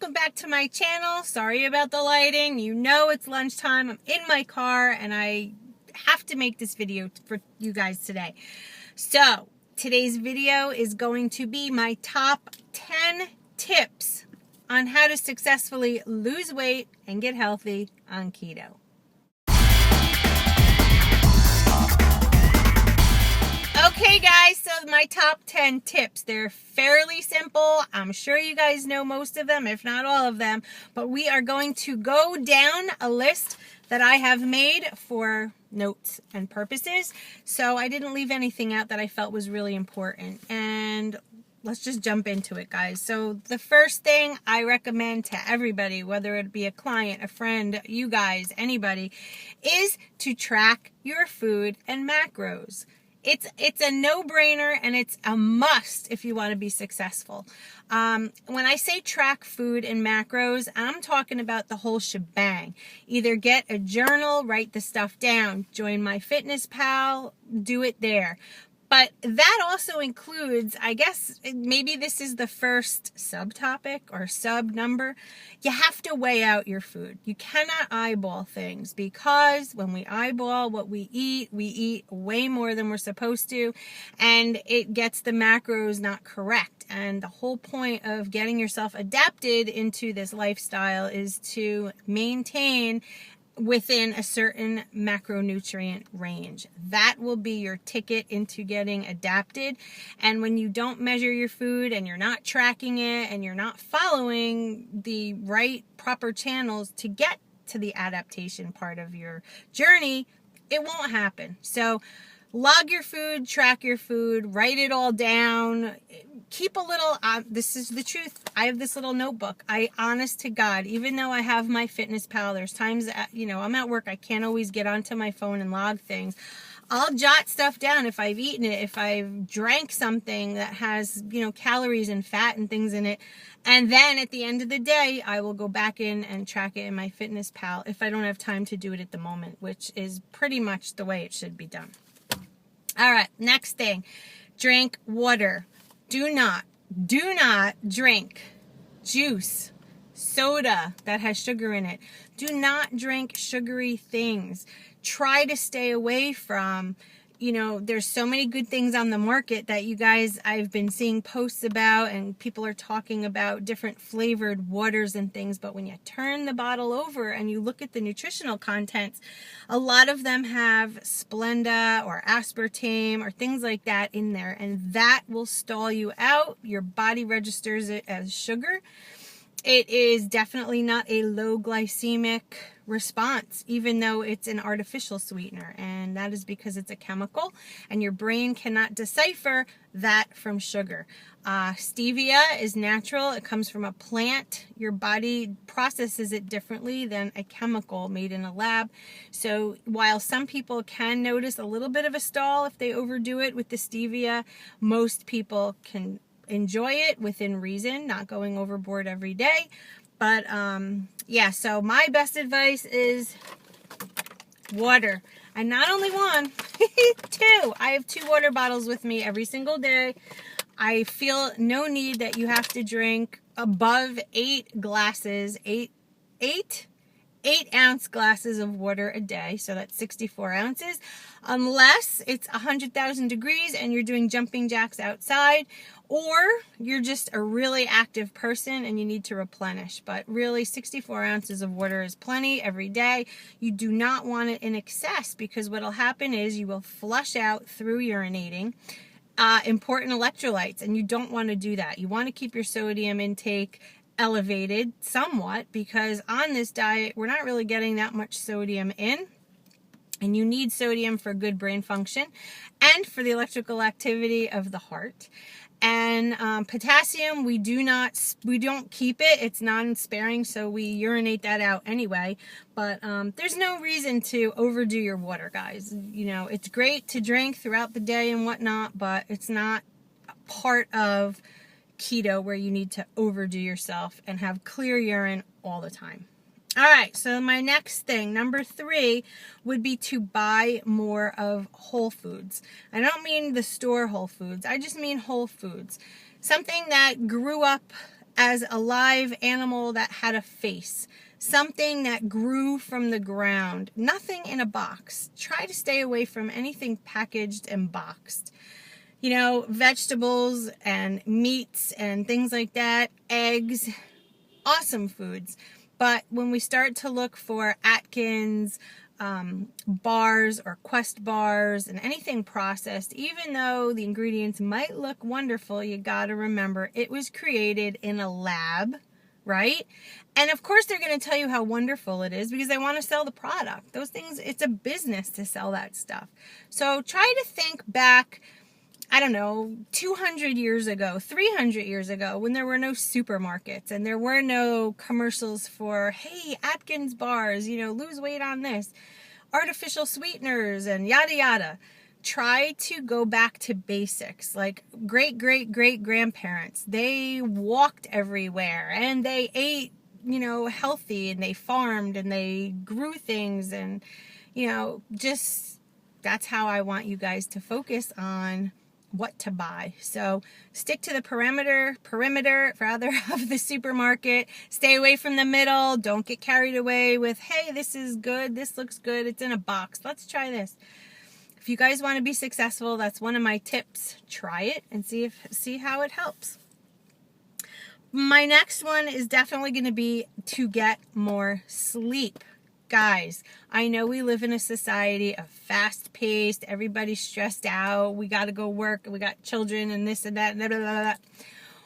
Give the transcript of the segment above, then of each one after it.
welcome back to my channel. Sorry about the lighting. You know it's lunchtime. I'm in my car and I have to make this video for you guys today. So today's video is going to be my top 10 tips on how to successfully lose weight and get healthy on keto. Okay guys, so my top 10 tips. They're fairly simple. I'm sure you guys know most of them, if not all of them, but we are going to go down a list that I have made for notes and purposes. So I didn't leave anything out that I felt was really important. And let's just jump into it, guys. So the first thing I recommend to everybody, whether it be a client, a friend, you guys, anybody, is to track your food and macros. It's a no-brainer and it's a must if you want to be successful. When I say track food and macros, I'm talking about the whole shebang. Either get a journal, write the stuff down, join MyFitnessPal, do it there. But that also includes, I guess, maybe this is the first subtopic or sub number. You have to weigh out your food. You cannot eyeball things, because when we eyeball what we eat way more than we're supposed to, and it gets the macros not correct. And the whole point of getting yourself adapted into this lifestyle is to maintain within a certain macronutrient range. That will be your ticket into getting adapted. And when you don't measure your food and you're not tracking it and you're not following the right proper channels to get to the adaptation part of your journey, it won't happen. So log your food, track your food, write it all down. Keep a little, this is the truth. I have this little notebook. Honest to God, even though I have MyFitnessPal, there's times that, I'm at work, I can't always get onto my phone and log things. I'll jot stuff down if I've eaten it, if I've drank something that has, calories and fat and things in it. And then at the end of the day, I will go back in and track it in MyFitnessPal if I don't have time to do it at the moment, which is pretty much the way it should be done. All right, next thing, drink water. Do not drink juice, soda that has sugar in it. Do not drink sugary things. Try to stay away from, there's so many good things on the market that you guys, I've been seeing posts about, and people are talking about different flavored waters and things. But when you turn the bottle over and you look at the nutritional contents, a lot of them have Splenda or aspartame or things like that in there. And that will stall you out. Your body registers it as sugar. It is definitely not a low glycemic response, even though it's an artificial sweetener, and that is because it's a chemical and your brain cannot decipher that from sugar. Stevia is natural. It comes from a plant. Your body processes it differently than a chemical made in a lab. So while some people can notice a little bit of a stall if they overdo it with the stevia, most people can enjoy it within reason, not going overboard every day. But yeah, so my best advice is water. And not only one, two. I have 2 water bottles with me every single day. I feel no need that you have to drink above 8 glasses, 8-ounce glasses of water a day. So that's 64 ounces. Unless it's 100,000 degrees and you're doing jumping jacks outside, or you're just a really active person and you need to replenish. But really, 64 ounces of water is plenty every day. You do not want it in excess, because what will happen is you will flush out through urinating important electrolytes, and you don't want to do that. You want to keep your sodium intake elevated somewhat, because on this diet, we're not really getting that much sodium in. And you need sodium for good brain function and for the electrical activity of the heart. And potassium, we don't keep it. It's non-sparing, so we urinate that out anyway. But there's no reason to overdo your water, guys. It's great to drink throughout the day and whatnot, but it's not part of keto where you need to overdo yourself and have clear urine all the time. All right, so my next thing, number 3, would be to buy more of whole foods. I don't mean the store whole foods. I just mean whole foods. Something that grew up as a live animal that had a face. Something that grew from the ground. Nothing in a box. Try to stay away from anything packaged and boxed. You know, vegetables and meats and things like that. Eggs. Awesome foods. But when we start to look for Atkins bars or Quest bars and anything processed, even though the ingredients might look wonderful, you got to remember it was created in a lab, right? And of course they're going to tell you how wonderful it is because they want to sell the product. Those things, it's a business to sell that stuff. So try to think back, I don't know, 200 years ago, 300 years ago, when there were no supermarkets and there were no commercials for, hey, Atkins bars, you know, lose weight on this, artificial sweeteners and yada yada. Try to go back to basics. Like great-great-great-grandparents, they walked everywhere and they ate, you know, healthy, and they farmed and they grew things, and, you know, just that's how I want you guys to focus on what to buy. So stick to the perimeter of the supermarket. Stay away from the middle. Don't get carried away with, hey, this is good, this looks good, it's in a box, let's try this. If you guys want to be successful, that's one of my tips. Try it and see how it helps. My next one is definitely going to be to get more sleep. Guys, I know we live in a society of fast-paced, everybody's stressed out, we got to go work, we got children and this and that, and blah, blah, blah, blah.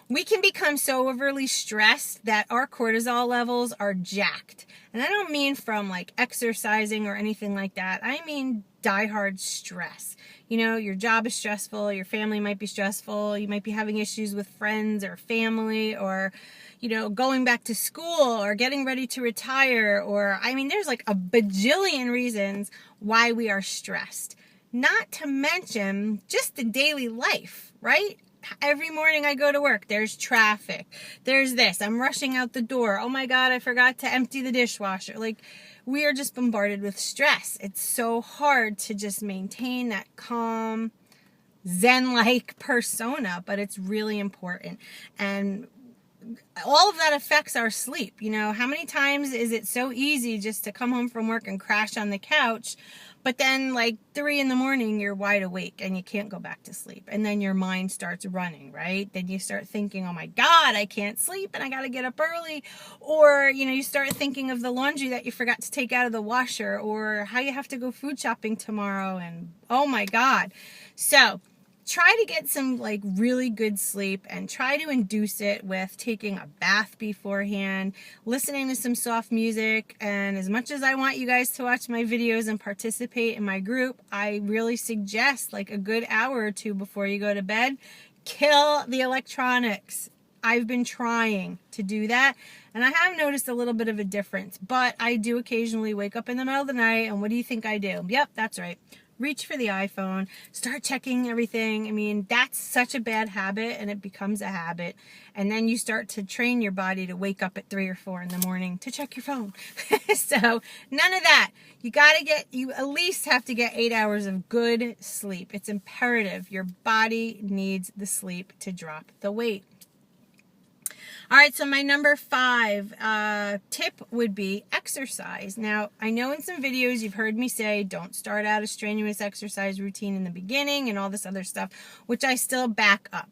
We can become so overly stressed that our cortisol levels are jacked. And I don't mean from like exercising or anything like that. I mean diehard stress. You know, your job is stressful, your family might be stressful, you might be having issues with friends or family, or, you know, going back to school or getting ready to retire, or, I mean, there's like a bajillion reasons why we are stressed. Not to mention just the daily life, right? Every morning I go to work, there's traffic, there's this, I'm rushing out the door, oh my God, I forgot to empty the dishwasher. Like, we are just bombarded with stress. It's so hard to just maintain that calm, Zen-like persona, but it's really important. And all of that affects our sleep. You know, how many times is it so easy just to come home from work and crash on the couch, but then like 3 a.m, you're wide awake and you can't go back to sleep. And then your mind starts running, right? Then you start thinking, oh my God, I can't sleep and I got to get up early. Or, you know, you start thinking of the laundry that you forgot to take out of the washer, or how you have to go food shopping tomorrow. And oh my God. So try to get some like really good sleep, and try to induce it with taking a bath beforehand, listening to some soft music. And as much as I want you guys to watch my videos and participate in my group, I really suggest like a good hour or two before you go to bed, kill the electronics. I've been trying to do that, and I have noticed a little bit of a difference, but I do occasionally wake up in the middle of the night, and what do you think I do? Yep, that's right. Reach for the iPhone, start checking everything. I mean, that's such a bad habit, and it becomes a habit. And then you start to train your body to wake up at 3 or 4 in the morning to check your phone. So none of that. You at least have to get 8 hours of good sleep. It's imperative. Your body needs the sleep to drop the weight. All right, so my number 5 tip would be exercise. Now, I know in some videos you've heard me say don't start out a strenuous exercise routine in the beginning and all this other stuff, which I still back up.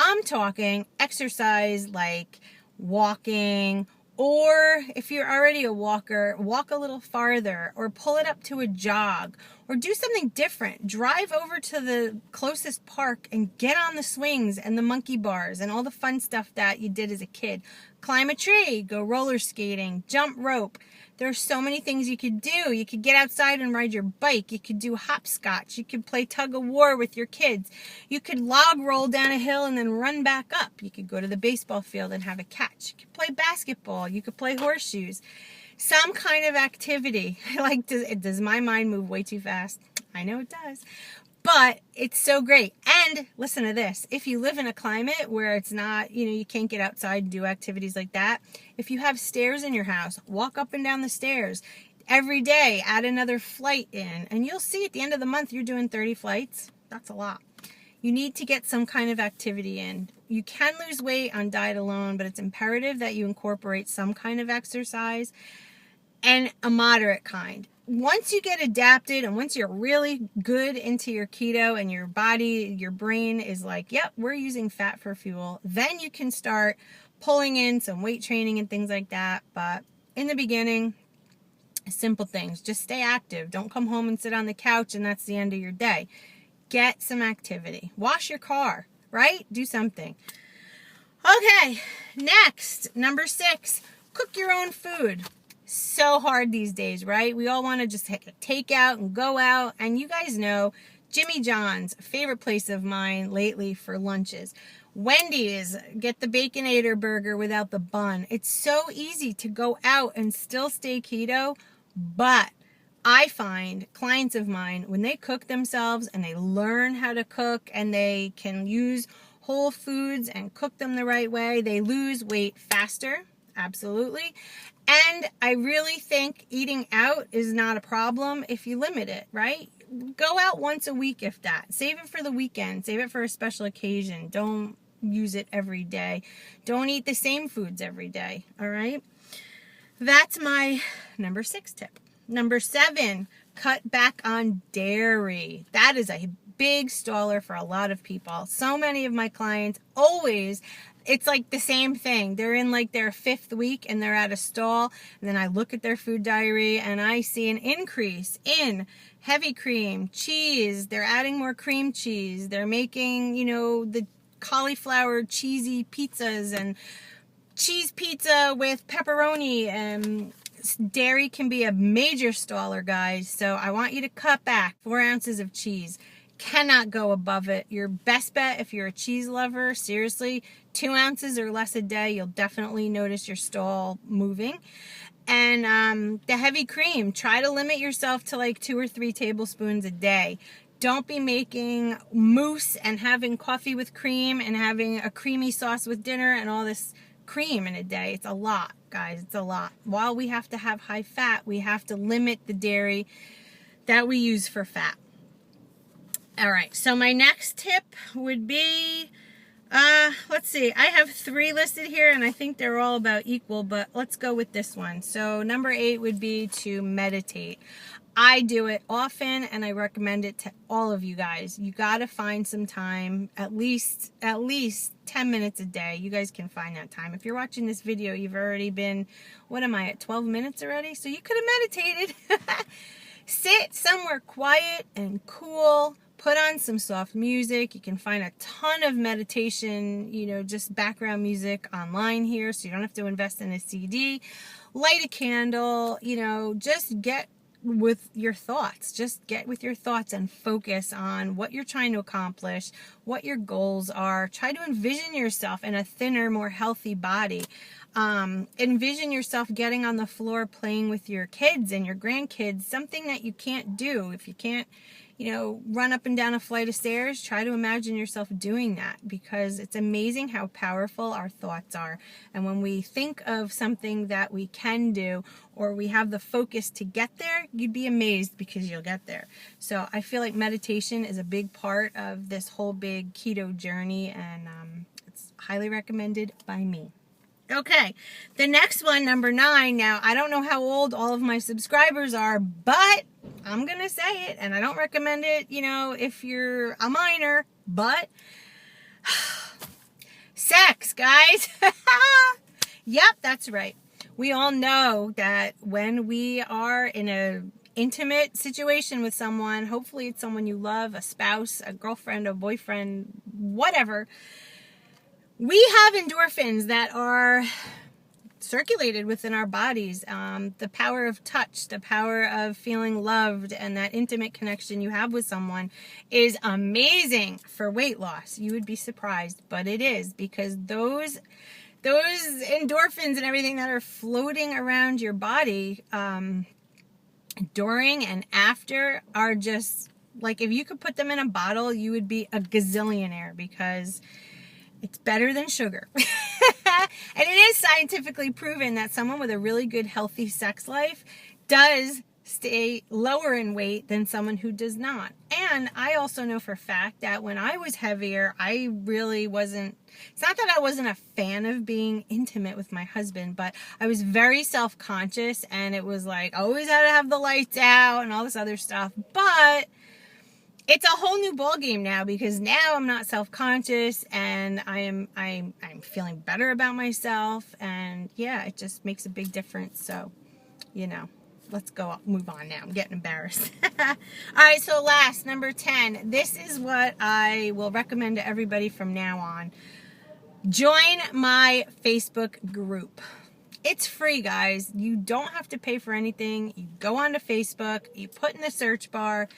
I'm talking exercise like walking, or if you're already a walker, walk a little farther, or pull it up to a jog, or do something different. Drive over to the closest park and get on the swings and the monkey bars and all the fun stuff that you did as a kid. Climb a tree, go roller skating, jump rope. There's so many things you could do. You could get outside and ride your bike. You could do hopscotch. You could play tug of war with your kids. You could log roll down a hill and then run back up. You could go to the baseball field and have a catch. You could play basketball. You could play horseshoes. Some kind of activity. Does my mind move way too fast? I know it does. But it's so great. And listen to this. If you live in a climate where it's not, you can't get outside and do activities like that, if you have stairs in your house, walk up and down the stairs every day, add another flight in, and you'll see at the end of the month you're doing 30 flights. That's a lot. you need to get some kind of activity in. You can lose weight on diet alone, but it's imperative that you incorporate some kind of exercise, and a moderate kind. Once you get adapted and once you're really good into your keto and your body, your brain is like, yep, we're using fat for fuel, then you can start pulling in some weight training and things like that. But in the beginning, simple things. Just stay active. Don't come home and sit on the couch and that's the end of your day. Get some activity. Wash your car, right? Do something. Okay, next, number 6, cook your own food. So hard these days, right? We all want to just take out and go out. And you guys know Jimmy John's, a favorite place of mine lately for lunches. Wendy's, get the Baconator burger without the bun. It's so easy to go out and still stay keto, but I find clients of mine, when they cook themselves and they learn how to cook and they can use whole foods and cook them the right way, they lose weight faster. Absolutely. And I really think eating out is not a problem if you limit it, right? Go out once a week if that. Save it for the weekend. Save it for a special occasion. Don't use it every day. Don't eat the same foods every day, all right? That's my number 6 tip. Number 7, cut back on dairy. That is a big staller for a lot of people. So many of my clients always, it's like the same thing. They're in like their 5th week and they're at a stall. And then I look at their food diary and I see an increase in heavy cream, cheese. They're adding more cream cheese. They're making, the cauliflower cheesy pizzas and cheese pizza with pepperoni. And dairy can be a major staller, guys. So I want you to cut back 4 ounces of cheese. Cannot go above it. Your best bet, if you're a cheese lover, seriously, 2 ounces or less a day, you'll definitely notice your stall moving. And the heavy cream, try to limit yourself to like 2 or 3 tablespoons a day. Don't be making mousse and having coffee with cream and having a creamy sauce with dinner and all this cream in a day. It's a lot, guys. It's a lot. While we have to have high fat, we have to limit the dairy that we use for fat. All right, so my next tip would be, let's see, I have 3 listed here, and I think they're all about equal, but let's go with this one. So number 8 would be to meditate. I do it often, and I recommend it to all of you guys. You got to find some time, at least 10 minutes a day. You guys can find that time. If you're watching this video, you've already been, what am I, at 12 minutes already? So you could have meditated. Sit somewhere quiet and cool. Put on some soft music. You can find a ton of meditation, just background music online here, so you don't have to invest in a CD. Light a candle, just get with your thoughts. Just get with your thoughts and focus on what you're trying to accomplish, what your goals are. Try to envision yourself in a thinner, more healthy body. Envision yourself getting on the floor playing with your kids and your grandkids, something that you can't do. If you can't, run up and down a flight of stairs, try to imagine yourself doing that, because it's amazing how powerful our thoughts are. And when we think of something that we can do, or we have the focus to get there, you'd be amazed because you'll get there. So I feel like meditation is a big part of this whole big keto journey, and it's highly recommended by me. Okay, the next one, number 9. Now, I don't know how old all of my subscribers are, but I'm going to say it, and I don't recommend it, if you're a minor, but sex, guys. Yep, that's right. We all know that when we are in an intimate situation with someone, hopefully it's someone you love, a spouse, a girlfriend, a boyfriend, whatever, we have endorphins that are circulated within our bodies. The power of touch, the power of feeling loved, and that intimate connection you have with someone is amazing for weight loss. You would be surprised, but it is, because those endorphins and everything that are floating around your body during and after are just like, if you could put them in a bottle, you would be a gazillionaire, because it's better than sugar. And it is scientifically proven that someone with a really good, healthy sex life does stay lower in weight than someone who does not. And I also know for a fact that when I was heavier, I really wasn't, it's not that I wasn't a fan of being intimate with my husband, but I was very self-conscious, and it was like, always had to have the lights out and all this other stuff. But it's a whole new ballgame now, because now I'm not self-conscious, and I'm feeling better about myself, and yeah, it just makes a big difference. So, you know, let's move on now. I'm getting embarrassed. All right, so last, number 10. This is what I will recommend to everybody from now on. Join my Facebook group. It's free, guys. You don't have to pay for anything. You go onto Facebook, you put in the search bar,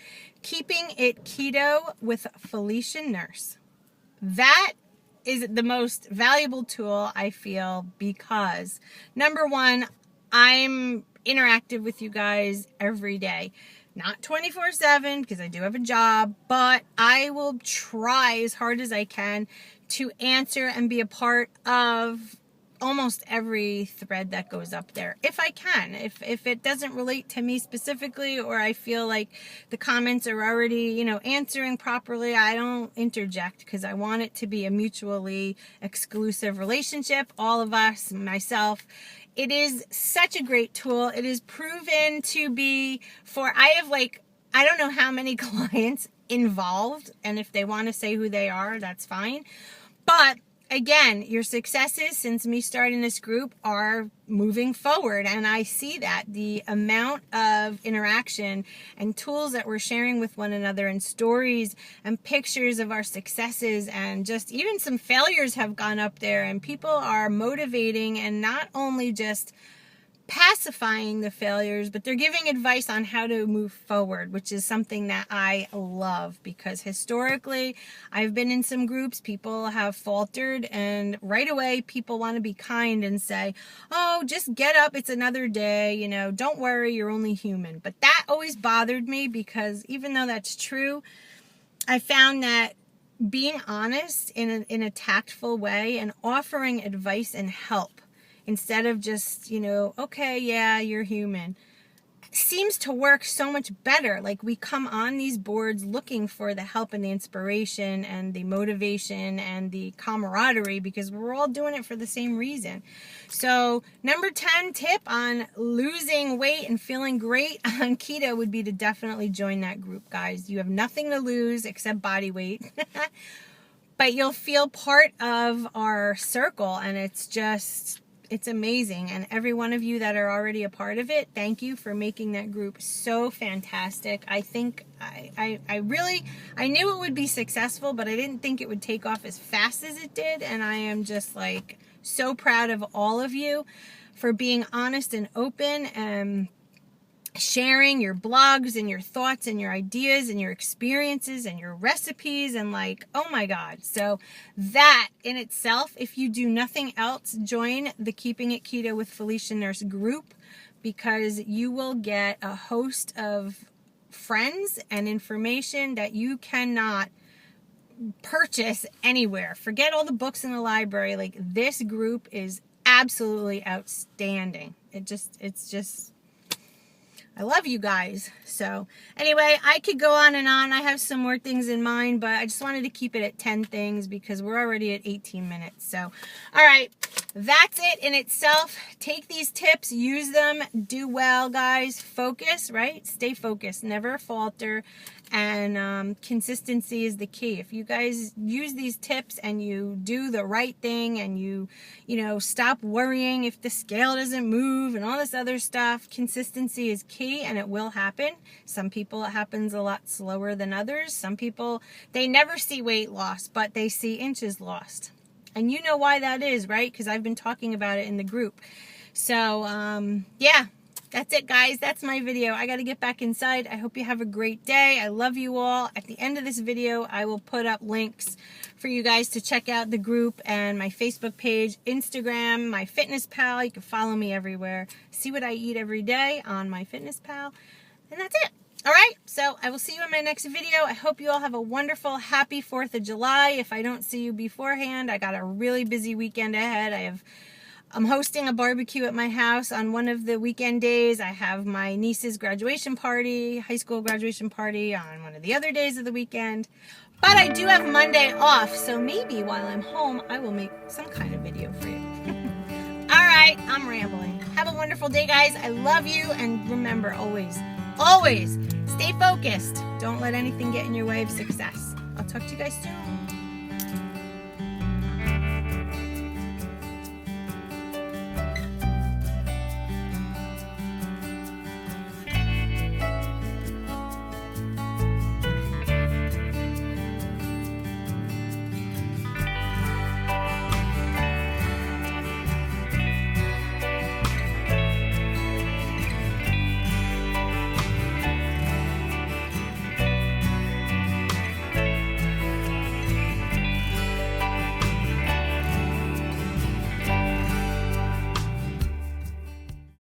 Keeping It Keto with Feliciannurse. That is the most valuable tool, I feel, because number one, I'm interactive with you guys every day. Not 24/7, because I do have a job, but I will try as hard as I can to answer and be a part of almost every thread that goes up there, if I can. If it doesn't relate to me specifically, or I feel like the comments are already, you know, answering properly, I don't interject, because I want it to be a mutually exclusive relationship, all of us, myself. It is such a great tool. It is proven to be I have like, I don't know how many clients involved, and if they want to say who they are, that's fine. But again, your successes since me starting this group are moving forward, and I see that the amount of interaction and tools that we're sharing with one another, and stories and pictures of our successes, and just even some failures have gone up there, and people are motivating and not only just pacifying the failures, but they're giving advice on how to move forward, which is something that I love, because historically I've been in some groups, people have faltered, and right away people want to be kind and say, oh, just get up, it's another day, you know, don't worry, you're only human. But that always bothered me, because even though that's true, I found that being honest in a tactful way and offering advice and help, instead of just, you know, okay, yeah, you're human, seems to work so much better. Like, we come on these boards looking for the help and the inspiration and the motivation and the camaraderie, because we're all doing it for the same reason. So number 10 tip on losing weight and feeling great on keto would be to definitely join that group, guys. You have nothing to lose except body weight. But you'll feel part of our circle, and it's amazing. And every one of you that are already a part of it, thank you for making that group so fantastic. I think I knew it would be successful, but I didn't think it would take off as fast as it did. And I am just like so proud of all of you for being honest and open and sharing your blogs and your thoughts and your ideas and your experiences and your recipes, and like, oh my God. So that in itself, if you do nothing else, join the Keeping It Keto with Feliciannurse group, because you will get a host of friends and information that you cannot purchase anywhere. Forget all the books in the library. Like, this group is absolutely outstanding. It's just I love you guys. So anyway, I could go on and on. I have some more things in mind, but I just wanted to keep it at 10 things, because we're already at 18 minutes. So, all right, that's it in itself. Take these tips, use them, do well, guys. Focus, right? Stay focused, never falter. And consistency is the key. If you guys use these tips and you do the right thing, and you stop worrying if the scale doesn't move and all this other stuff, consistency is key, and it will happen. Some people, it happens a lot slower than others. Some people, they never see weight loss, but they see inches lost. And you know why that is, right? Because I've been talking about it in the group. So, yeah. That's it, guys. That's my video. I got to get back inside. I hope you have a great day. I love you all. At the end of this video, I will put up links for you guys to check out the group and my Facebook page, Instagram, my Fitness Pal. You can follow me everywhere. See what I eat every day on my Fitness Pal. And that's it. All right. So I will see you in my next video. I hope you all have a wonderful, happy 4th of July. If I don't see you beforehand, I got a really busy weekend ahead. I have I'm hosting a barbecue at my house on one of the weekend days. I have my niece's graduation party, high school graduation party on one of the other days of the weekend. But I do have Monday off, so maybe while I'm home, I will make some kind of video for you. All right, I'm rambling. Have a wonderful day, guys. I love you, and remember, always, always stay focused. Don't let anything get in your way of success. I'll talk to you guys soon.